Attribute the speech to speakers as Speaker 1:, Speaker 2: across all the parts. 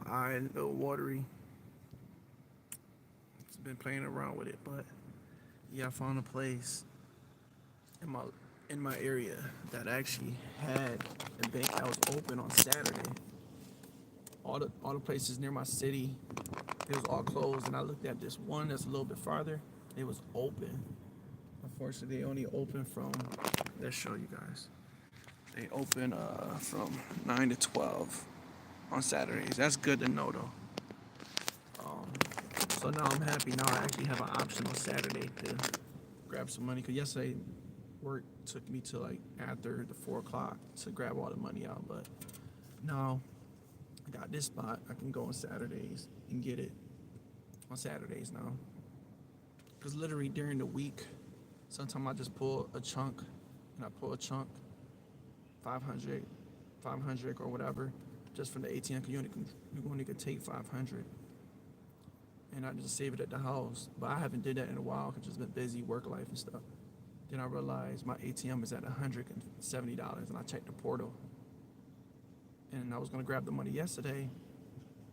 Speaker 1: eye a little watery. It's been playing around with it, but yeah, I found a place in my area that actually had a bank that was open on Saturday. All the places near my city, it was all closed, and I looked at this one that's a little bit farther. It was open. Unfortunately, they only open from. Let's show you guys. They open from 9 to 12 on Saturdays. That's good to know though. Um, so now I'm happy. Now I actually have an option on Saturday to grab some money. Cause yesterday work took me to like after the 4 o'clock to grab all the money out. But now I got this spot. I can go on Saturdays and get it on Saturdays now. Cause literally during the week, sometimes I just pull a chunk, and I pull a chunk, 500, 500 or whatever, just from the ATM. Cause you only can take 500, and I just save it at the house. But I haven't did that in a while because it's been busy, work life and stuff. Then I realized my ATM is at $170, and I checked the portal. And I was gonna grab the money yesterday,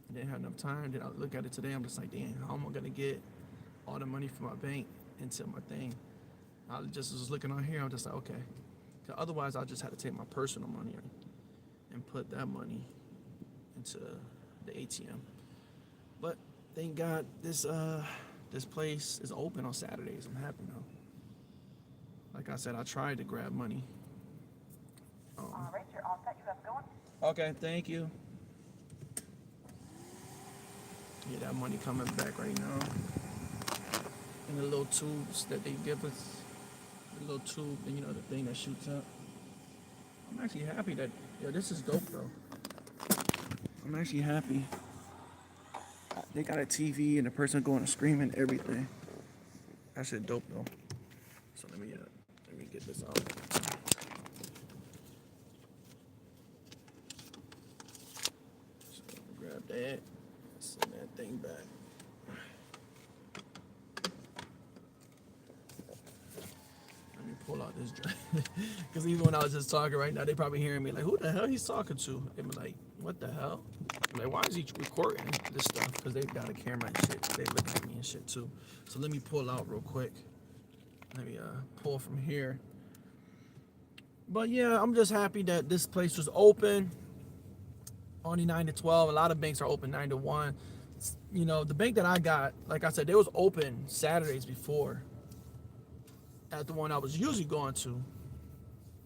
Speaker 1: and didn't have enough time. Then I look at it today. I'm just like, damn, how am I gonna get all the money from my bank into my thing? I just was looking on here. I'm just like, okay. 'Cause otherwise, I just had to take my personal money and put that money into the ATM. But thank God this place is open on Saturdays. I'm happy now. Like I said, I tried to grab money.
Speaker 2: All right, you're all set. You have to go on.
Speaker 1: Okay, thank you. Yeah, that money coming back right now. In the little tubes that they give us. The little tube, and you know, the thing that shoots up. I'm actually happy that, yeah, this is dope though. I'm actually happy. They got a TV and the person going to scream and everything. That shit dope though. So let me get this out. So grab that, send that thing back. Let me pull out this drive. Because even when I was just talking right now, they probably hearing me like, who the hell he's talking to? They be like, what the hell? I'm like, why is he recording this stuff? Because they got a camera and shit. They looking at me and shit too. So let me pull out real quick. Let me pull from here. But yeah, I'm just happy that this place was open. Only 9 to 12. A lot of banks are open 9 to 1. You know, the bank that I got, like I said, they was open Saturdays before at the one I was usually going to.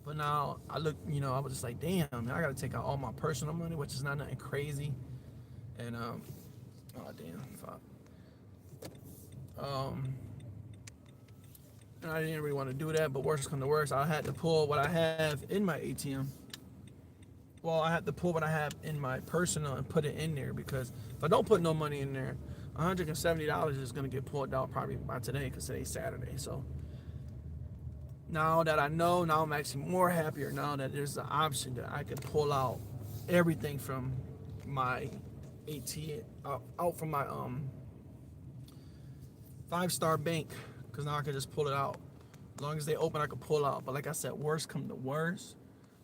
Speaker 1: But now I look, you know, I was just like, damn, man, I gotta take out all my personal money, which is not nothing crazy. And oh damn, fuck. And I didn't really want to do that, but worse come to worse, I had to pull what I have in my ATM. Well, I had to pull what I have in my personal and put it in there, because if I don't put no money in there, $170 is gonna get pulled out probably by today, because today's Saturday. So now that I know, now I'm actually more happier now that there's an option that I can pull out everything from my ATM out from my 5-star bank, because now I can just pull it out. As long as they open, I can pull out. But like I said, worst come to worst,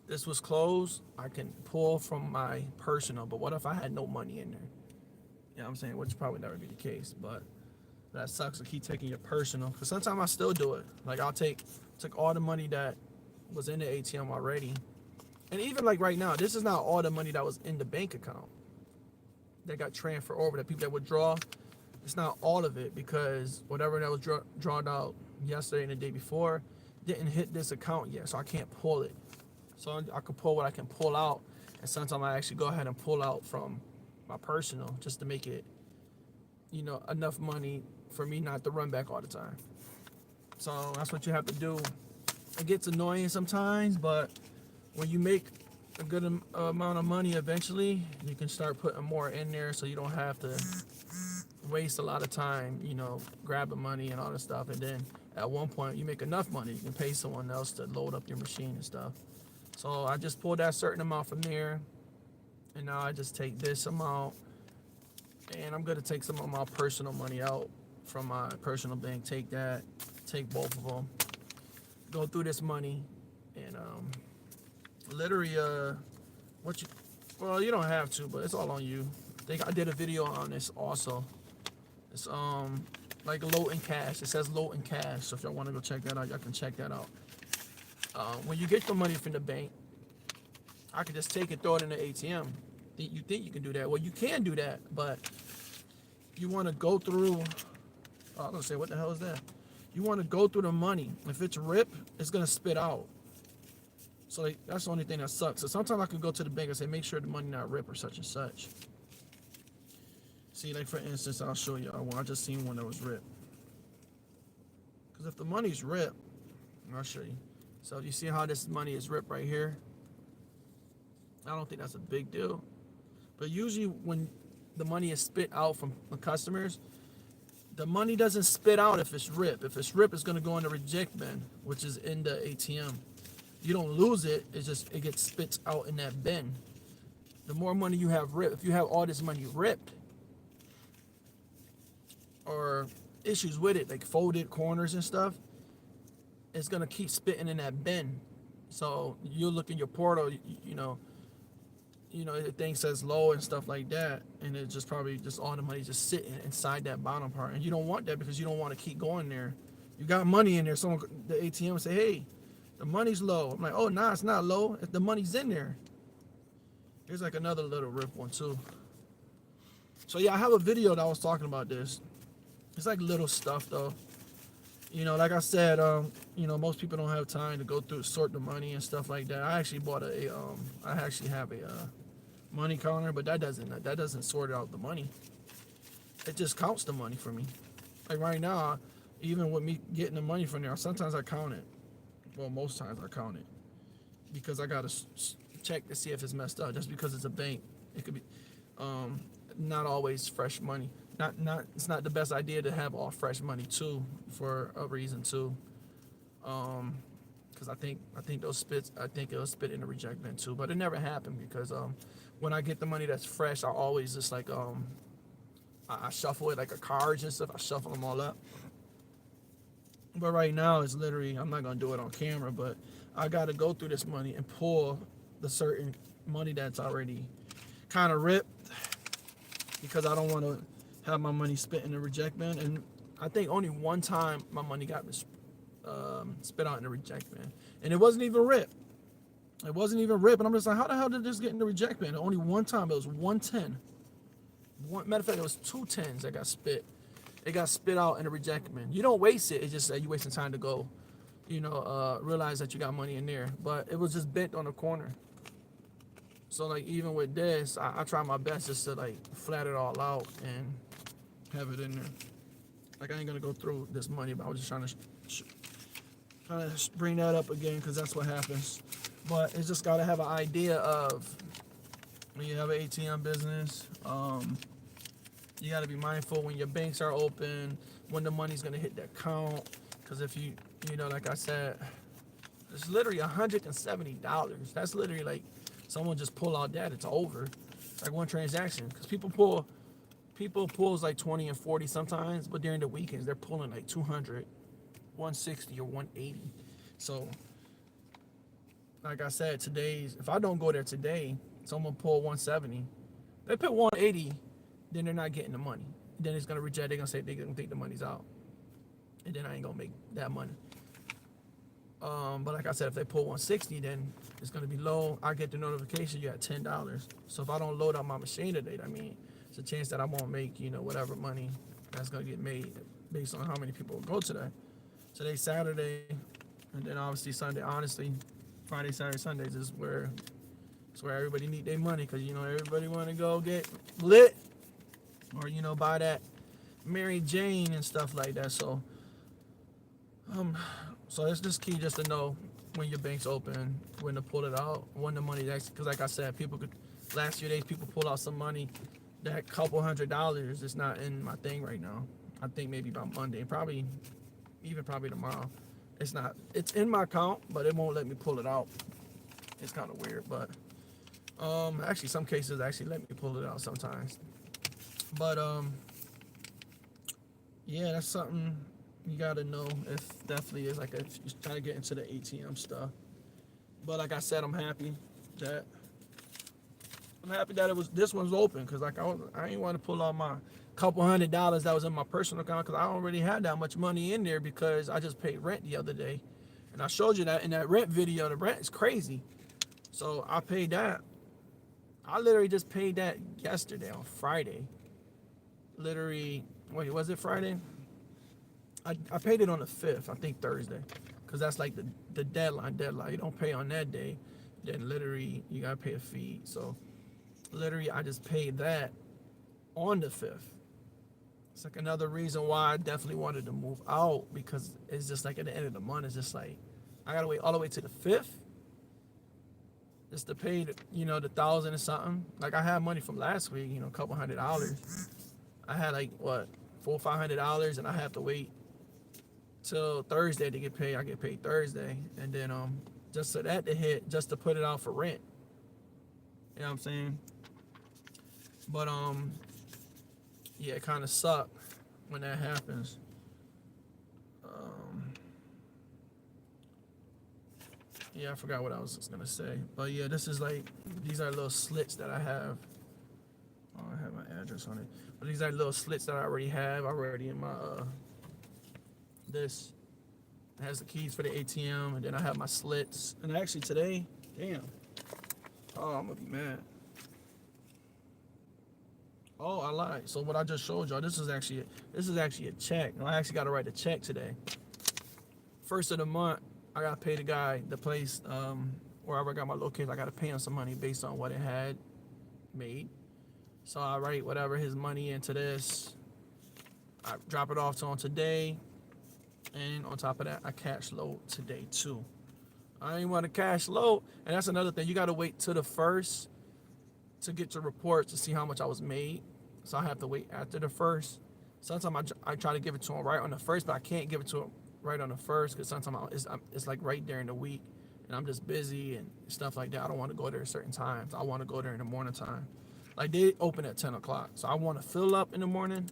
Speaker 1: this was closed, I can pull from my personal. But what if I had no money in there? You know what I'm saying? Which probably never be the case. But that sucks to keep taking your personal. Because sometimes I still do it. Like I'll took all the money that was in the ATM already. And even like right now, this is not all the money that was in the bank account that got transferred over, that people that withdraw. It's not all of it, because whatever that was drawn out yesterday and the day before didn't hit this account yet, so I can't pull it. So I can pull what I can pull out, and sometimes I actually go ahead and pull out from my personal just to make it, you know, enough money for me not to run back all the time. So that's what you have to do. It gets annoying sometimes, but when you make a good amount of money, eventually you can start putting more in there, so you don't have to waste a lot of time, you know, grabbing money and all this stuff. And then at one point you make enough money, you can pay someone else to load up your machine and stuff. So I just pulled that certain amount from there, and now I just take this amount, and I'm gonna take some of my personal money out from my personal bank. Take that, take both of them, go through this money, and literally well, you don't have to, but it's all on you. I think I did a video on this also. It's like low in cash. It says low in cash. So if y'all want to go check that out, y'all can check that out. When you get the money from the bank, I can just take it, throw it in the ATM. You think you can do that? Well, you can do that, but you want to go through. Oh, I'm gonna say, what the hell is that? You want to go through the money. If it's rip, it's gonna spit out. So like, that's the only thing that sucks. So sometimes I can go to the bank and say, make sure the money not rip or such and such. See, like for instance, I'll show you. I just seen one that was ripped. Because if the money's ripped, I'll show you. So you see how this money is ripped right here? I don't think that's a big deal. But usually when the money is spit out from the customers, the money doesn't spit out if it's ripped. If it's ripped, it's going to go in the reject bin, which is in the ATM. You don't lose it. It gets spit out in that bin. The more money you have ripped, if you have all this money ripped, or issues with it, like folded corners and stuff, it's gonna keep spitting in that bin. So you look in your portal, you know, the thing says low and stuff like that, and it just probably just all the money just sitting inside that bottom part, and you don't want that because you don't want to keep going there. You got money in there. Someone, the ATM, say, hey, the money's low. I'm like, oh, nah, it's not low. If the money's in there. Here's like another little rip one too. So yeah, I have a video that I was talking about this. It's like little stuff though. You know, like I said, you know, most people don't have time to go through, sort the money and stuff like that. I actually bought I actually have a money counter, but that doesn't sort out the money. It just counts the money for me. Like right now, even with me getting the money from there, sometimes I count it. Well, most times I count it because I gotta check to see if it's messed up. Just because it's a bank, it could be not always fresh money. It's not the best idea to have all fresh money too, for a reason too. Because I think it'll spit in the reject bin too, but it never happened because when I get the money that's fresh, I always just like I shuffle it like a cards and stuff. I shuffle them all up. But right now it's literally, I'm not gonna do it on camera, but I gotta go through this money and pull the certain money that's already kind of ripped because I don't want to have my money spit in the reject bin. And I think only one time my money got spit out in the reject bin, and it wasn't even ripped. It wasn't even ripped, and I'm just like, how the hell did this get in the reject bin? Only one time. It was 110. Matter of fact, it was 2 10s that got spit. It got spit out in the reject bin. You don't waste it. It's just that you wasting time to go, realize that you got money in there. But it was just bent on the corner. So like even with this, I try my best just to like flat it all out and have it in there. Like I ain't gonna go through this money, but I was just trying to bring that up again because that's what happens. But it's just gotta have an idea of when you have an ATM business. You gotta be mindful when your banks are open, when the money's gonna hit that account. Because if you like I said, it's literally $170. That's literally like someone just pull out that, it's over. It's like one transaction. Because people pulls like 20 and 40 sometimes, but during the weekends they're pulling like 200, 160 or 180. So like I said, if I don't go there today, someone pull 170. They put 180, then they're not getting the money. Then it's gonna reject. They're gonna say they're gonna think the money's out, and then I ain't gonna make that money. But like I said, if they pull 160, then it's gonna be low. I get the notification you got $10. So if I don't load up my machine today, I mean, it's a chance that I won't make whatever money that's gonna get made based on how many people go today. Today's Saturday, and then obviously Sunday. Honestly, Friday, Saturday, Sundays is where everybody need their money because everybody want to go get lit or buy that Mary Jane and stuff like that. So so it's just key just to know when your bank's open, when to pull it out, when the money actually, because like I said, last few days people pull out some money, that couple $100 is not in my thing right now. I think maybe by Monday, probably tomorrow. It's in my account, but it won't let me pull it out. It's kind of weird, but actually some cases actually let me pull it out sometimes. But yeah, that's something you gotta know. If definitely is like if you're trying to get into the ATM stuff. But like I said, I'm happy that I'm happy that this one's open because like I ain't want to pull out my couple $100 that was in my personal account because I don't really have that much money in there because I just paid rent the other day, and I showed you that in that rent video. The rent is crazy, so I paid that. I literally just paid that yesterday on Friday. Literally, wait, was it Friday? I paid it on the 5th, I think Thursday, because that's like the deadline. You don't pay on that day, then literally you gotta pay a fee. So literally I just paid that on the 5th. It's like another reason why I definitely wanted to move out, because it's just like at the end of the month, it's just like I gotta wait all the way to the 5th just to pay the 1,000 or something. Like I had money from last week, a couple $100. I had like what, $400-500, and I have to wait till Thursday to get paid. I get paid Thursday, and then just so that to hit, just to put it out for rent. You know what I'm saying? But yeah, it kind of sucked when that happens. Yeah, I forgot what I was gonna say, but yeah, this is like, these are little slits that I have. Oh, I have my address on it, but these are little slits that I already have already in my this. It has the keys for the ATM, and then I have my slits. And actually today, damn, oh, I'm gonna be mad. Oh, I lied. So what I just showed y'all, this is actually a check. I actually got to write a check today. First of the month, I got to pay the guy, the place, wherever I got my location. I got to pay him some money based on what it had made. So I write whatever his money into this. I drop it off to him today. And on top of that, I cash load today too. I ain't want to cash load. And that's another thing. You got to wait till the 1st to get your report to see how much I was made. So I have to wait after the 1st. Sometimes I try to give it to him right on the 1st, but I can't give it to him right on the 1st because sometimes it's like right during the week, and I'm just busy and stuff like that. I don't want to go there at certain times. I want to go there in the morning time. Like they open at 10 o'clock. So I want to fill up in the morning.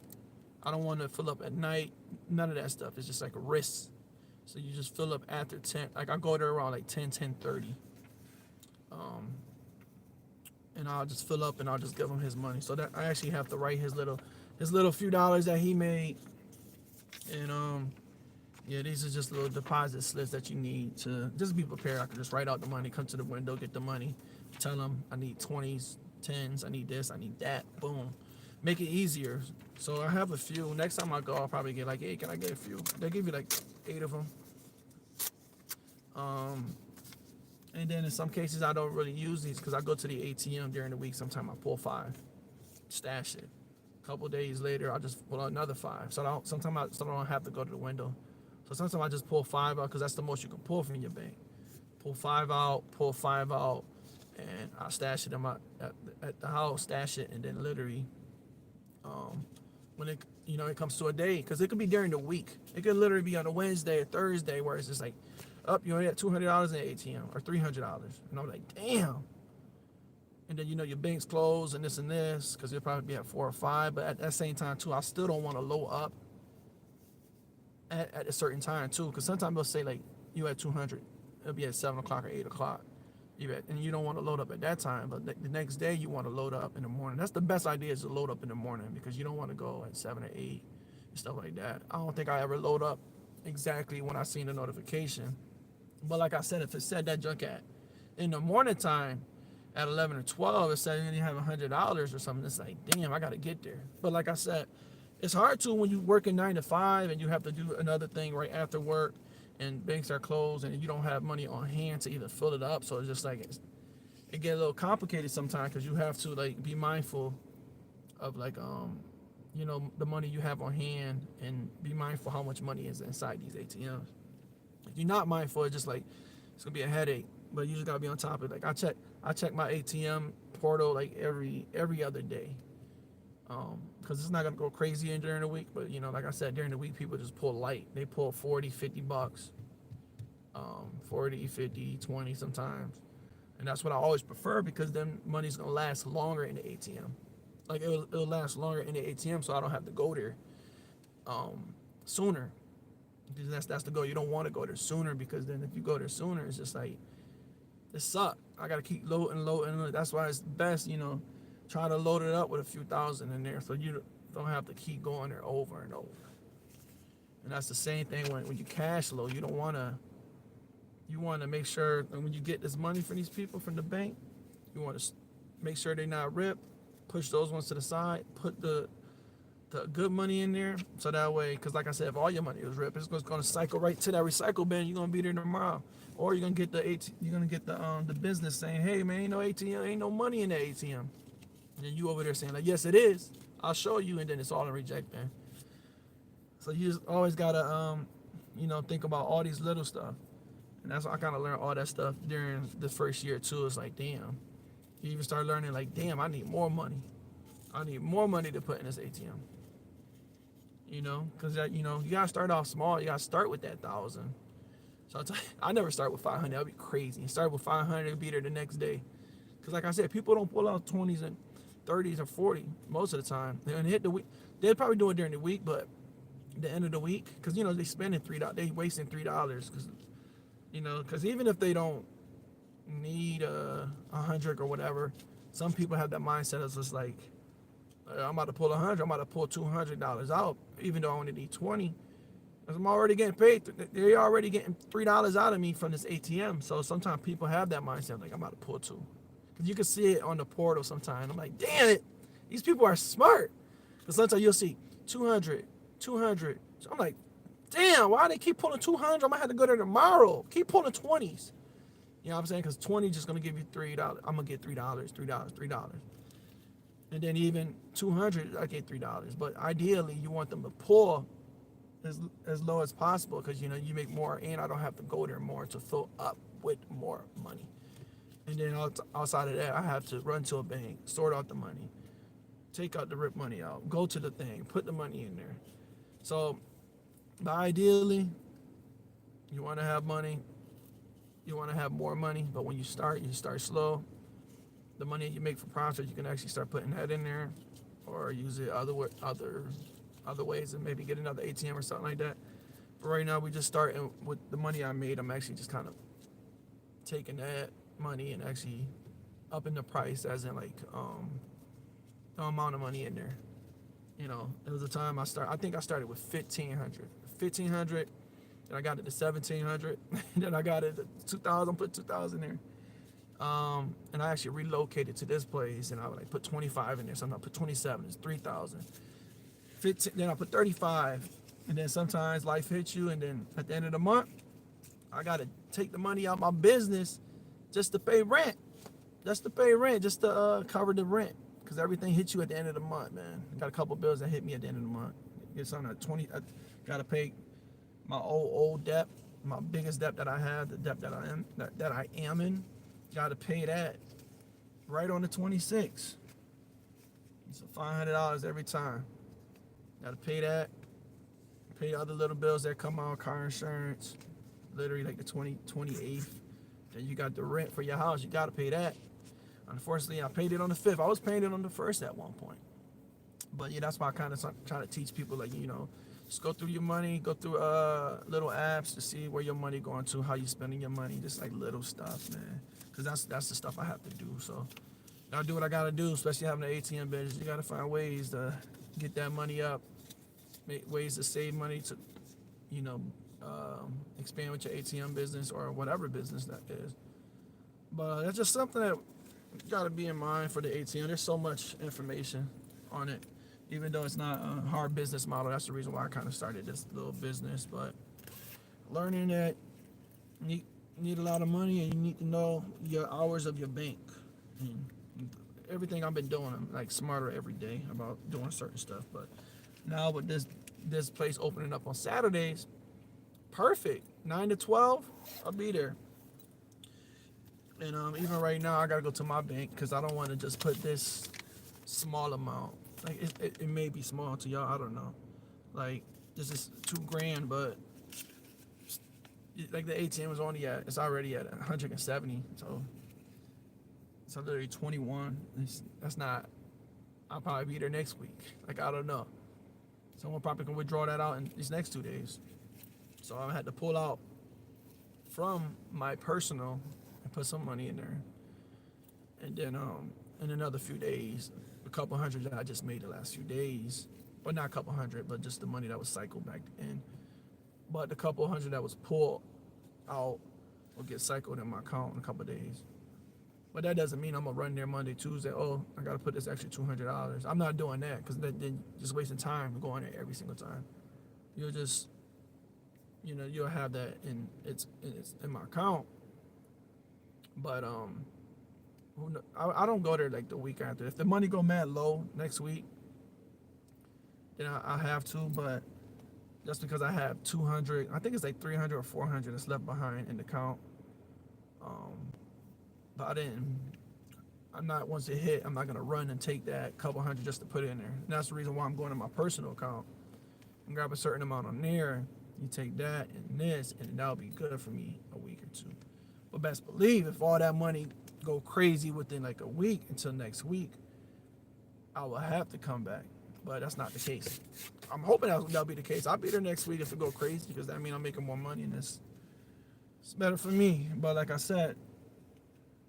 Speaker 1: I don't want to fill up at night. None of that stuff. It's just like a risk. So you just fill up after 10. Like I go there around like 10:30. And I'll just fill up and I'll just give him his money. So that I actually have to write his little few dollars that he made. And yeah, these are just little deposit slips that you need to just be prepared. I can just write out the money, come to the window, get the money, tell them I need 20s, 10s, I need this, I need that. Boom. Make it easier. So I have a few. Next time I go, I'll probably get like, hey, can I get a few? They give you like 8 of them. And then in some cases, I don't really use these because I go to the ATM during the week. Sometimes I pull 5, stash it. A couple days later, I'll just pull out another 5. So sometimes I don't have to go to the window. So sometimes I just pull 5 out because that's the most you can pull from your bank. Pull 5 out, and I stash it at the house, stash it, and then literally, when it comes to a day, because it could be during the week. It could literally be on a Wednesday or Thursday where it's just like, you only had $200 in the ATM or $300, and I'm like, damn. And then your bank's closed and this because you'll probably be at 4 or 5. But at that same time too, I still don't want to load up at a certain time too, because sometimes they'll say like you at 200, it'll be at 7 o'clock or 8 o'clock. And you don't want to load up at that time, but the next day you want to load up in the morning. That's the best idea, is to load up in the morning, because you don't want to go at 7 or 8 and stuff like that. I don't think I ever load up exactly when I seen the notification. But like I said, if it said that junk at in the morning time at 11 or 12, it said you have $100 or something, it's like, damn, I got to get there. But like I said, it's hard to when you working 9 to 5 and you have to do another thing right after work and banks are closed and you don't have money on hand to either fill it up. So it's just like it get a little complicated sometimes, because you have to like be mindful of like the money you have on hand, and be mindful how much money is inside these ATMs. If you're not mindful, it's just like it's gonna be a headache. But you just gotta be on top of it. Like I check my ATM portal like every other day. Because it's not gonna go crazy in during the week, but like I said, during the week people just pull light. They pull 40, 50 bucks, 40, 50, 20 sometimes, and that's what I always prefer, because then money's gonna last longer in the ATM. Like it'll last longer in the ATM, so I don't have to go there sooner. Because that's the goal. You don't want to go there sooner, because then if you go there sooner, it's just like it sucks. I gotta keep loading. That's why it's best, try to load it up with a few thousand in there, so you don't have to keep going there over and over. And that's the same thing when you cash flow. You wanna make sure that when you get this money from these people from the bank, you want to make sure they're not ripped. Push those ones to the side. Put the good money in there, so that way, because like I said, if all your money is ripped, it's going to cycle right to that recycle bin. You're going to be there tomorrow, or you're going to get the business saying, "Hey man, ain't no ATM, ain't no money in the ATM," and then you over there saying like, "Yes, it is. I'll show you," and then it's all in reject bin. So you just always gotta think about all these little stuff, and that's why I kind of learned all that stuff during the first year too. It's like, damn, you even start learning like, damn, I need more money. I need more money to put in this ATM. Because you gotta start off small. You gotta start with that 1,000. So I never start with 500. That'd be crazy. Start with 500 and be there the next day. Because like I said, people don't pull out 20s and 30s or 40 most of the time. They hit the week. They'll probably do it during the week, but the end of the week, because they spending $3. They wasting $3 because even if they don't need 100 or whatever, some people have that mindset of just like, I'm about to pull 100. I'm about to pull $200 out, even though I only need 20. Because I'm already getting paid. They're already getting $3 out of me from this ATM. So sometimes people have that mindset, like, I'm about to pull two. Because you can see it on the portal sometimes. I'm like, damn it, these people are smart. Because sometimes you'll see 200. So I'm like, damn, why they keep pulling 200? I might have to go there tomorrow. Keep pulling 20s. You know what I'm saying? Because 20 just going to give you $3. I'm going to get $3. And then even 200, I get $3. But ideally, you want them to pull as low as possible, because you make more, and I don't have to go there more to fill up with more money. And then outside of that, I have to run to a bank, sort out the money, take out the rip money out, go to the thing, put the money in there. So, but ideally, you want to have money, you want to have more money. But when you start slow. The money you make for profit, you can actually start putting that in there, or use it other ways, and maybe get another ATM or something like that. But right now, we just starting with the money I made. I'm actually just kind of taking that money and actually upping the price, as in like the amount of money in there. It was a time I think I started with 1,500, then I got it to 1,700, then I got it to 2,000. Put 2,000 there. And I actually relocated to this place, and I would put 25 in there. Sometimes I put 27, it's 3,000. 15, then I put 35, and then sometimes life hits you, and then at the end of the month, I gotta take the money out of my business just to pay rent. Just to cover the rent, because everything hits you at the end of the month, man. I got a couple bills that hit me at the end of the month. It's on 20. I gotta pay my old debt, my biggest debt that I have, the debt that I am in. Got to pay that right on the 26th. It's $500 every time. Got to pay that. Pay other little bills that come out, car insurance, literally like the 28th. Then you got the rent for your house. You got to pay that. Unfortunately, I paid it on the 5th. I was paying it on the 1st at one point. But yeah, that's why I kind of try to teach people, like, just go through your money, go through little apps to see where your money going to, how you spending your money, just like little stuff, man. Because that's the stuff I have to do. So I'll do what I got to do, especially having an ATM business. You got to find ways to get that money up, make ways to save money to, expand with your ATM business or whatever business that is. But that's just something that you got to be in mind for the ATM. There's so much information on it, even though it's not a hard business model. That's the reason why I kind of started this little business. But learning that you need a lot of money, and you need to know your hours of your bank. And everything I've been doing, I'm like smarter every day about doing certain stuff. But now with this place opening up on Saturdays, perfect. 9 to 12, I'll be there. And even right now, I gotta go to my bank because I don't want to just put this small amount. Like it may be small to y'all, I don't know. Like this is $2,000, but like the ATM is it's already at 170, so it's literally 21. That's not. I'll probably be there next week. Like, I don't know. Someone probably can withdraw that out in these next 2 days. So I had to pull out from my personal and put some money in there. and then in another few days, a couple hundred that I just made the last few days, or not a couple hundred, but just the money that was cycled back in. But the couple hundred that was pulled out will get cycled in my account in a couple days. But that doesn't mean I'm gonna run there Monday, Tuesday. Oh, I gotta put this extra $200. I'm not doing that because then just wasting time going there every single time. You'll just, you'll have that it's in my account. But I don't go there like the week after. If the money go mad low next week, then I have to. But just because I have 200, I think it's like 300 or 400 that's left behind in the account. But I'm not, once it hit, I'm not gonna run and take that couple hundred just to put it in there. And that's the reason why I'm going to my personal account and grab a certain amount on there. You take that and this, and that'll be good for me a week or two. But best believe, if all that money go crazy within like a week until next week, I will have to come back. But that's not the case. I'm hoping that'll be the case. I'll be there next week if it go crazy, because that means I'm making more money, and it's better for me. But like I said,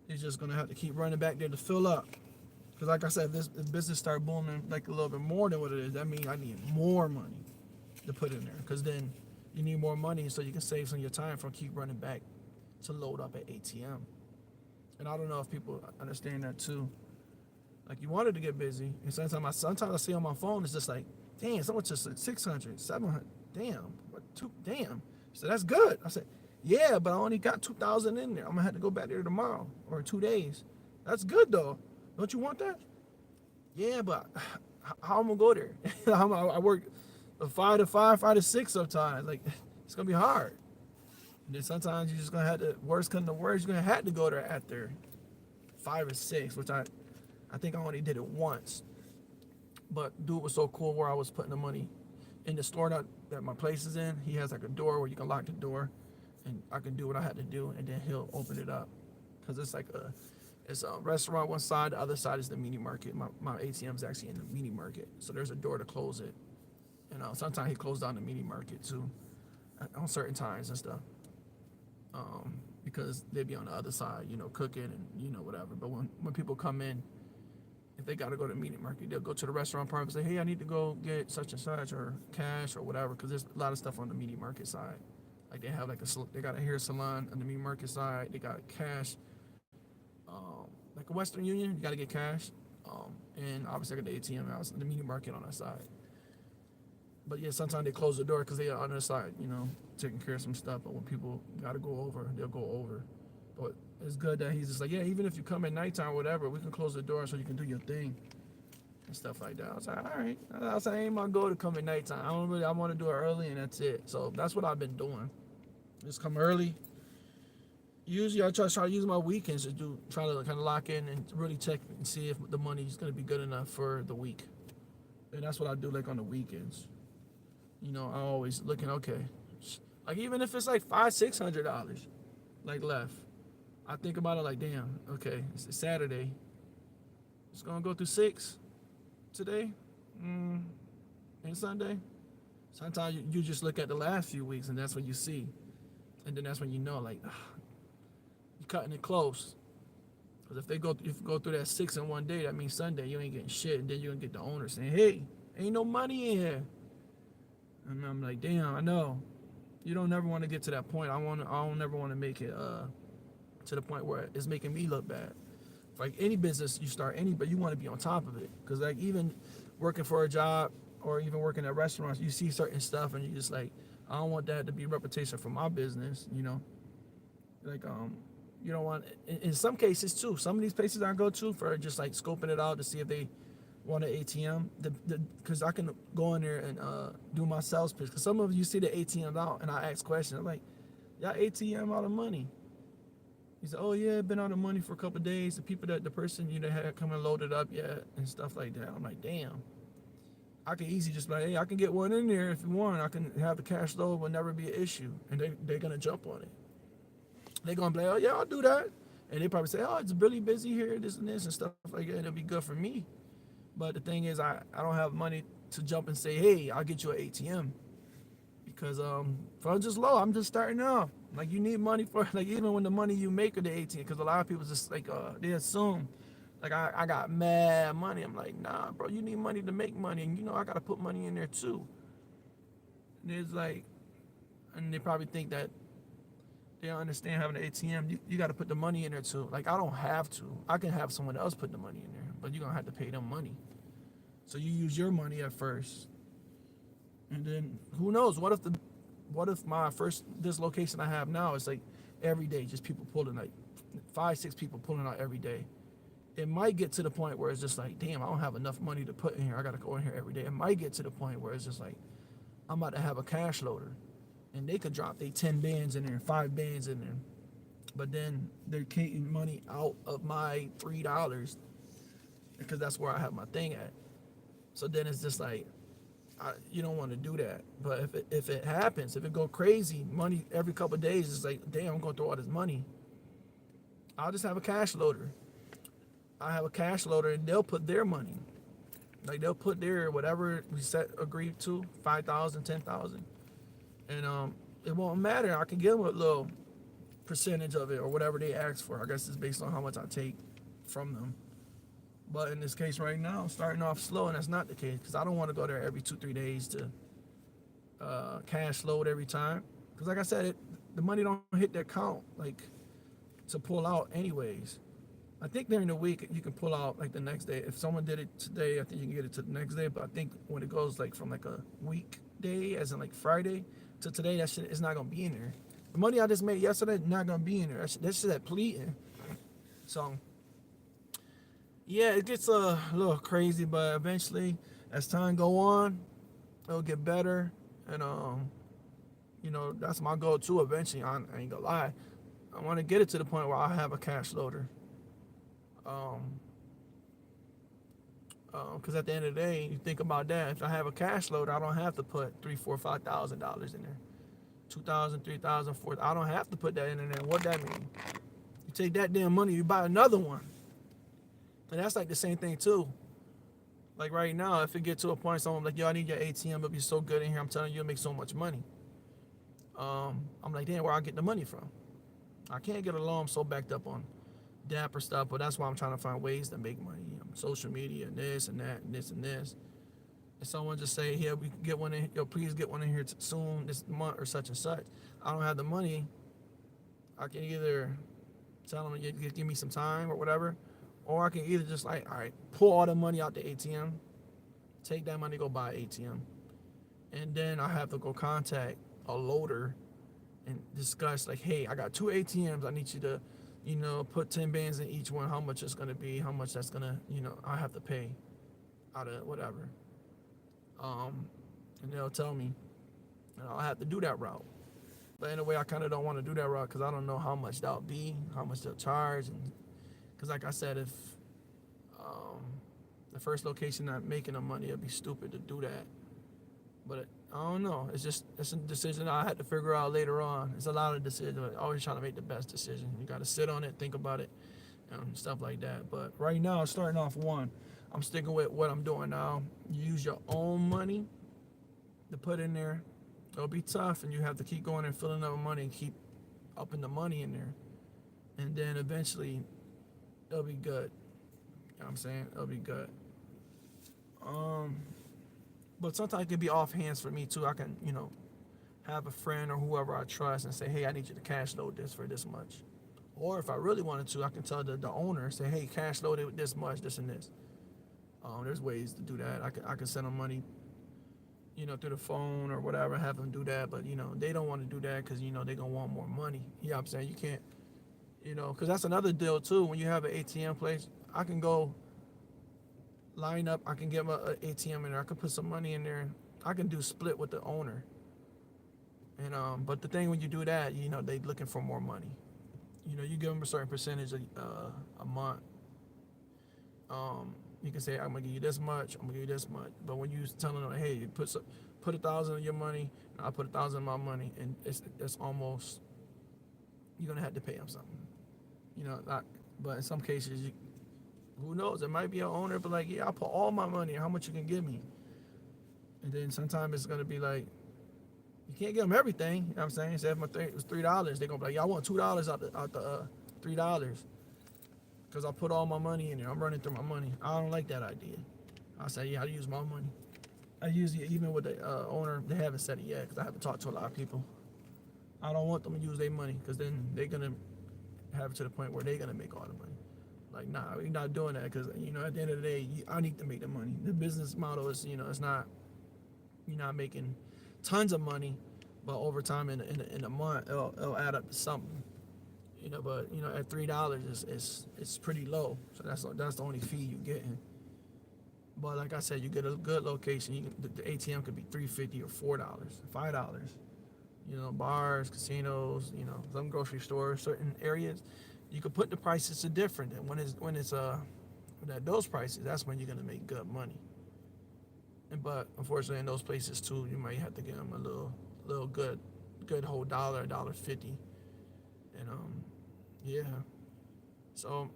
Speaker 1: it's just gonna have to keep running back there to fill up. Because like I said, if business start booming like a little bit more than what it is, that means I need more money to put in there. Because then you need more money so you can save some of your time from keep running back to load up at ATM. And I don't know if people understand that too. Like, you wanted to get busy, and sometimes I see on my phone, it's just like, damn, someone just said 600, 700, damn, damn. So that's good. I said, yeah, but I only got 2,000 in there. I'm gonna have to go back there tomorrow or in 2 days. That's good though. Don't you want that? Yeah, but how am I gonna go there? I work 5 to 5, 5 to 6 sometimes. Like, it's gonna be hard. And then sometimes you're just gonna have to, worst come to worst, you're gonna have to go there after 5 or 6, which I think I only did it once. But dude was so cool where I was putting the money in the store that my place is in. He has like a door where you can lock the door, and I can do what I had to do, and then he'll open it up. Cause it's a restaurant one side, the other side is the mini market. My ATM is actually in the mini market, so there's a door to close it. Sometimes he closed down the mini market too, on certain times and stuff. Because they'd be on the other side, cooking and whatever. But when people come in, if they got to go to the mini market, they'll go to the restaurant part and say, hey, I need to go get such and such or cash or whatever, because there's a lot of stuff on the mini market side. Like, they have they got a hair salon on the mini market side. They got cash, like a Western Union, you got to get cash. And obviously I got the ATM house and the mini market on that side. But yeah, sometimes they close the door because they are on the side, taking care of some stuff. But when people got to go over, they'll go over. But it's good that he's just like, yeah, even if you come at nighttime or whatever, we can close the door so you can do your thing and stuff like that. I was like, all right. I was like, ain't my goal to come at nighttime. I want to do it early, and that's it. So that's what I've been doing. Just come early. Usually I try to use my weekends to try to kind of lock in and really check and see if the money is going to be good enough for the week. And that's what I do, like, on the weekends. I always looking, okay, like, even if it's like $500-$600 like left, I think about it like, damn, okay, it's Saturday, it's gonna go through 6 today, and Sunday. Sometimes you just look at the last few weeks, and that's what you see, and then that's when like, you're cutting it close. Because if you go through that 6 in one day, that means Sunday you ain't getting shit, and then you're gonna get the owner saying, hey, ain't no money in here. And I'm like, damn, I know. You don't never want to get to that point. I don't never want to make it to the point where it's making me look bad. Like, any business you start, but you want to be on top of it. Because, like, even working for a job or even working at restaurants, you see certain stuff and you just like, I don't want that to be a reputation for my business, Like, you don't want, in some cases too, some of these places I go to for just like scoping it out to see if they want an ATM, because I can go in there and do my sales pitch. Because some of you see the ATM out, and I ask questions. I'm like, y'all ATM out of money? He said, oh yeah, been out of money for a couple of days. The person had come and loaded up yet and stuff like that. I'm like, damn. I can easily just be like, hey, I can get one in there if you want. I can have the cash load, will never be an issue, and they're gonna jump on it. They're gonna be like, oh yeah, I'll do that, and they probably say, oh, it's really busy here, this and stuff like that. It'll be good for me. But the thing is, I don't have money to jump and say, hey, I'll get you an ATM. Because funds is low. I'm just starting off. Like you need money for like even when the money you make at the ATM, because a lot of people just like they assume like I got mad money. I'm like, nah, bro, you need money to make money, and I gotta put money in there too. And it's like, and they probably think that they don't understand having an ATM. You got to put the money in there too. Like I don't have to. I can have someone else put the money in there, but you're gonna have to pay them money. So you use your money at first, and then who knows? What if my first this location I have now is like every day, just people pulling like 5, 6 people pulling out every day. It might get to the point where it's just like, damn, I don't have enough money to put in here. I gotta go in here every day. It might get to the point where it's just like, I'm about to have a cash loader, and they could drop they 10 bands in there, 5 bands in there, but then they're taking money out of my $3 because that's where I have my thing at. So then it's just like, you don't want to do that. But if it happens, if it go crazy, money every couple of days, it's like, damn, I'm gonna throw all this money. I'll just have a cash loader. I have a cash loader, and they'll put their money. Like they'll put their whatever we agreed to, 5,000, 10,000, and it won't matter. I can give them a little percentage of it or whatever they ask for. I guess it's based on how much I take from them. But in this case right now, starting off slow, and that's not the case because I don't want to go there every 2, 3 days to cash load every time. Because like I said, the money don't hit their account like to pull out anyways. I think during the week you can pull out like the next day. If someone did it today, I think you can get it to the next day. But I think when it goes like from like a weekday, as in like Friday, to today, that shit is not gonna be in there. The money I just made yesterday not gonna be in there. That shit at pleading. So yeah, it gets a little crazy, but eventually, as time go on, it'll get better. And that's my goal too. Eventually, I ain't gonna lie. I want to get it to the point where I have a cash loader. Because at the end of the day, you think about that. If I have a cash loader, I don't have to put $3, $4, $5,000 in there. 2,000, 3,000, 4,000. I don't have to put that in there. What that mean? You take that damn money, you buy another one, and that's like the same thing too. Like right now, if it get to a point, someone like, yo, I need your ATM. It'll be so good in here. I'm telling you, you'll make so much money. I'm like, damn, where I get the money from? I can't get a loan. I'm so backed up on dapper stuff, but that's why I'm trying to find ways to make money. Social media and this and that and this and this. And someone just say, here, we can get one in, yo, please get one in here soon, this month or such and such. I don't have the money. I can either tell them, give me some time or whatever, or I can either just like, all right, pull all the money out the ATM, take that money, go buy an ATM. And then I have to go contact a loader and discuss like, hey, I got 2 ATMs. I need you to put 10 bands in each one, how much it's going to be, how much that's going to, I have to pay out of whatever. And they'll tell me, and I'll have to do that route. But in a way, I kind of don't want to do that route because I don't know how much that'll be, how much they'll charge. And because like I said, if the first location not making the money, it'd be stupid to do that. But I don't know. It's a decision I had to figure out later on. It's a lot of decisions. Always trying to make the best decision. You got to sit on it, think about it, and stuff like that. But right now, starting off one, I'm sticking with what I'm doing now. You use your own money to put in there. It'll be tough, and you have to keep going and filling up money and keep upping the money in there. And then eventually, it'll be good. You know what I'm saying? It'll be good. But sometimes it can be off hands for me too. I can, have a friend or whoever I trust and say, hey, I need you to cash load this for this much. Or if I really wanted to, I can tell the owner, say, hey, cash load it with this much, this and this. There's ways to do that. I can send them money, through the phone or whatever, have them do that. But, they don't want to do that because, they're going to want more money. You know what I'm saying? You can't, because that's another deal too. When you have an ATM place, I can go line up, I can get my ATM in there, I can put some money in there, I can do split with the owner. And but the thing when you do that, they looking for more money. You give them a certain percentage a month. You can say, I'm gonna give you this much, I'm gonna give you this much. But when you telling them, hey, you put 1,000 of your money, and I put 1,000 of my money, and it's almost, you're gonna have to pay them something. But in some cases, who knows? It might be an owner, but like, yeah, I'll put all my money. How much you can give me? And then sometimes it's gonna be like, You can't give them everything. You know what I'm saying? Say if it was $3, they're gonna be like, "Yeah, I want $2 out the $3 because I put all my money in there. I'm running through my money." I don't like that idea. I say, "Yeah, I use my money." I use it even with the owner. They haven't said it yet because I haven't talked to a lot of people. I don't want them to use their money because then they're gonna have it to the point where they're gonna make all the money. Like, nah, we're not doing that because at the end of the day, I need to make the money. The business model is, it's not you're not making tons of money, but over time in a month it'll add up to something. But at $3 it's pretty low. So that's the only fee you're getting. But like I said, you get a good location. The ATM could be $3.50 or $4, $5. Bars, casinos, some grocery stores, certain areas, you could put the prices to different. And when it's at those prices, that's when you're gonna make good money. But unfortunately, in those places too, you might have to give them a little good whole dollar, $1.50, and yeah. So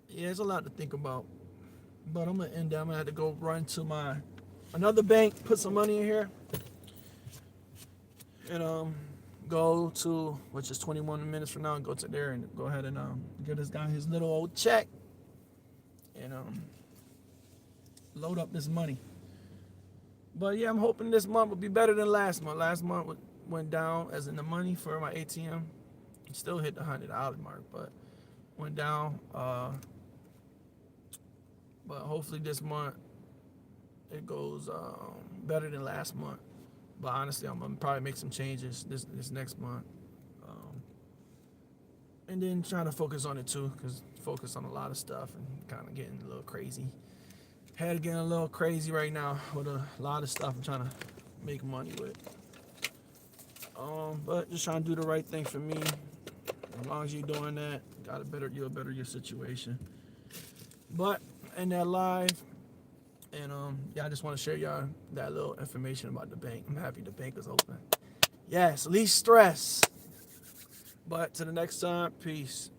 Speaker 1: yeah, it's a lot to think about. But I'm gonna end that. I'm gonna have to go run to another bank, put some money in here, and go to, which is 21 minutes from now, and go to there and go ahead and give this guy his little old check and load up this money. But yeah, I'm hoping this month will be better than last month. Last month went down as in the money for my ATM. Still hit the $100 mark, but went down. But hopefully this month it goes better than last month. But honestly, I'm gonna probably make some changes this next month, and then trying to focus on it too, cause focus on a lot of stuff and kind of getting a little crazy. Head getting a little crazy right now with a lot of stuff I'm trying to make money with. But just trying to do the right thing for me. As long as you're doing that, you'll better your situation. But in that live, and yeah, I just want to share y'all that little information about the bank. I'm happy the bank is open. Yes, least stress. But to the next time, peace.